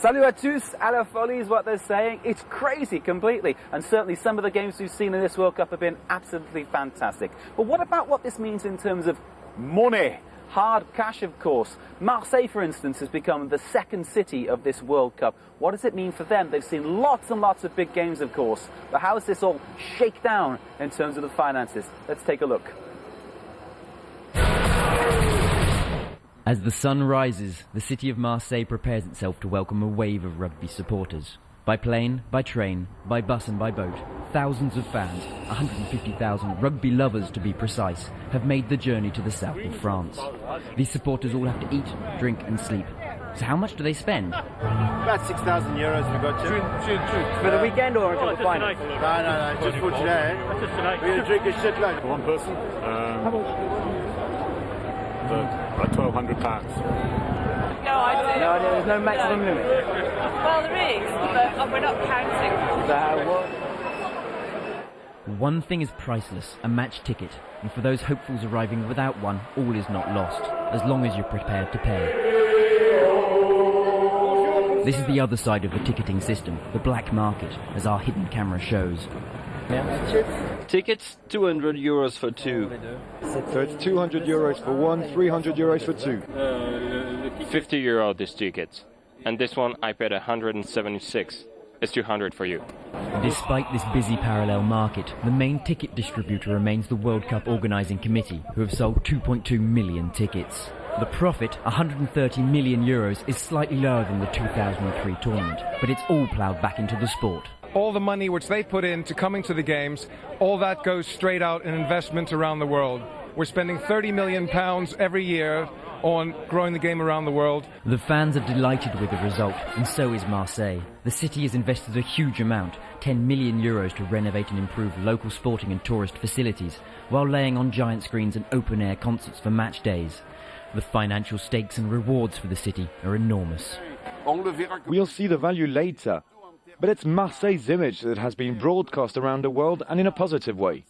Salut à tous, à la folie is what they're saying. It's crazy completely, and certainly some of the games we've seen in this World Cup have been absolutely fantastic. But what about what this means in terms of money? Hard cash, of course. Marseille, for instance, has become the second city of this World Cup. What does it mean for them? They've seen lots and lots of big games, of course. But how does this all shake down in terms of the finances? Let's take a look. As the sun rises, the city of Marseille prepares itself to welcome a wave of rugby supporters. By plane, by train, by bus and by boat, thousands of fans, 150,000 rugby lovers to be precise, have made the journey to the south of France. These supporters all have to eat, drink and sleep. So how much do they spend? About 6,000 euros we got to. For the weekend or until the final? No, just for today. We're going to drink a shitload. For one person? Like £1,200. No idea. No idea, there's no maximum limit. Well, there is, but we're not counting. One thing is priceless, a match ticket, and for those hopefuls arriving without one, all is not lost, as long as you're prepared to pay. This is the other side of the ticketing system, the black market, as our hidden camera shows. Tickets, 200 euros for two. So it's 200 euros for one, 300 euros for two. 50 euro this ticket. And this one I paid 176. It's 200 for you. Despite this busy parallel market, the main ticket distributor remains the World Cup Organising Committee, who have sold 2.2 million tickets. The profit, 130 million euros, is slightly lower than the 2003 tournament, but it's all ploughed back into the sport. All the money which they put into coming to the games, all that goes straight out in investment around the world. We're spending £30 million every year on growing the game around the world. The fans are delighted with the result, and so is Marseille. The city has invested a huge amount, 10 million euros to renovate and improve local sporting and tourist facilities, while laying on giant screens and open-air concerts for match days. The financial stakes and rewards for the city are enormous. We'll see the value later. But it's Marseille's image that has been broadcast around the world and in a positive way.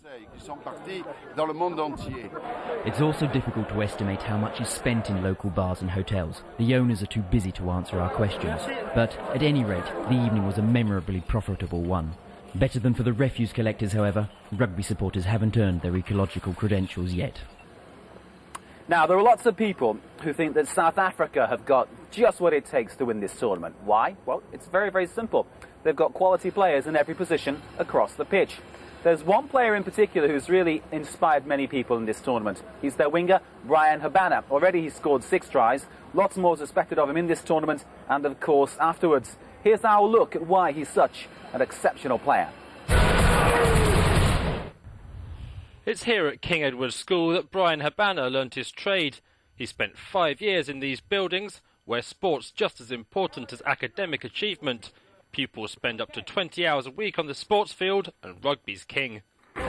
It's also difficult to estimate how much is spent in local bars and hotels. The owners are too busy to answer our questions. But at any rate, the evening was a memorably profitable one. Better than for the refuse collectors, however, rugby supporters haven't earned their ecological credentials yet. Now, there are lots of people who think that South Africa have got just what it takes to win this tournament. Why? Well, it's very, very simple. They've got quality players in every position across the pitch. There's one player in particular who's really inspired many people in this tournament. He's their winger, Bryan Habana. Already he's scored 6 tries. Lots more is expected of him in this tournament and, of course, afterwards. Here's our look at why he's such an exceptional player. It's here at King Edward's School that Bryan Habana learnt his trade. He spent 5 years in these buildings, where sport's just as important as academic achievement. Pupils spend up to 20 hours a week on the sports field, and rugby's king.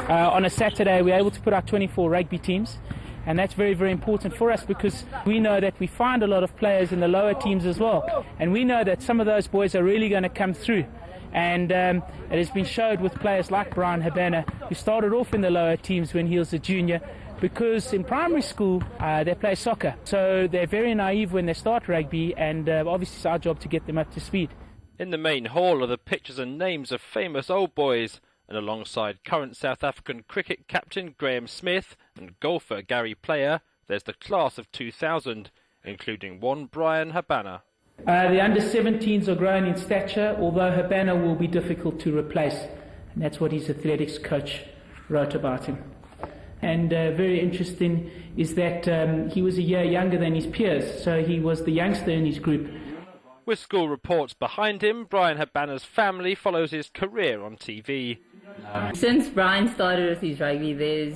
On a Saturday, we're able to put out 24 rugby teams, and that's very, very important for us because we know that we find a lot of players in the lower teams as well, and we know that some of those boys are really going to come through. And it has been showed with players like Bryan Habana, who started off in the lower teams when he was a junior, because in primary school they play soccer. So they're very naive when they start rugby, and obviously it's our job to get them up to speed. In the main hall are the pictures and names of famous old boys, and alongside current South African cricket captain Graham Smith and golfer Gary Player, there's the class of 2000, including one Bryan Habana. The under-17s are growing in stature, although Habana will be difficult to replace. And that's what his athletics coach wrote about him. And very interesting is that he was a year younger than his peers, so he was the youngster in his group. With school reports behind him, Bryan Habana's family follows his career on TV. Since Bryan started with his rugby, there's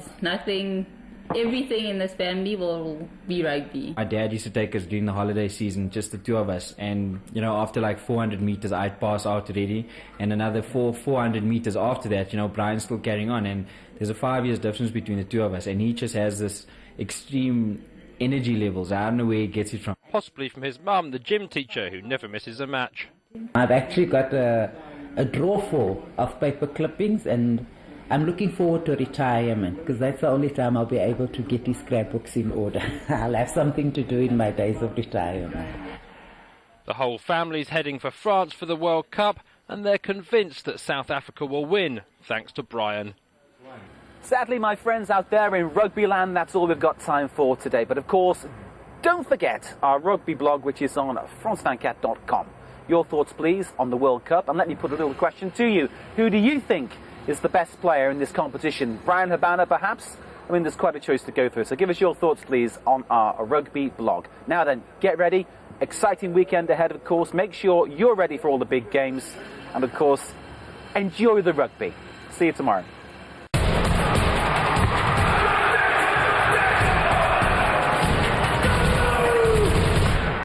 everything in this family will be rugby. My dad used to take us during the holiday season, just the two of us, and after like 400 meters I'd pass out already, and another 400 meters after that, Bryan's still carrying on, and there's a 5 years difference between the two of us, and he just has this extreme energy levels. I don't know where he gets it from. Possibly from his mum, the gym teacher, who never misses a match. I've actually got a drawer full of paper clippings, and I'm looking forward to retirement because that's the only time I'll be able to get these scrapbooks in order. I'll have something to do in my days of retirement. The whole family's heading for France for the World Cup, and they're convinced that South Africa will win, thanks to Brian. Sadly, my friends out there in rugby land, that's all we've got time for today. But of course, don't forget our rugby blog, which is on France24-EN-Rugby-October. Your thoughts, please, on the World Cup. And let me put a little question to you. Who do you think is the best player in this competition? Bryan Habana, perhaps? I mean, there's quite a choice to go through. So give us your thoughts, please, on our rugby blog. Now then, get ready. Exciting weekend ahead, of course. Make sure you're ready for all the big games. And, of course, enjoy the rugby. See you tomorrow.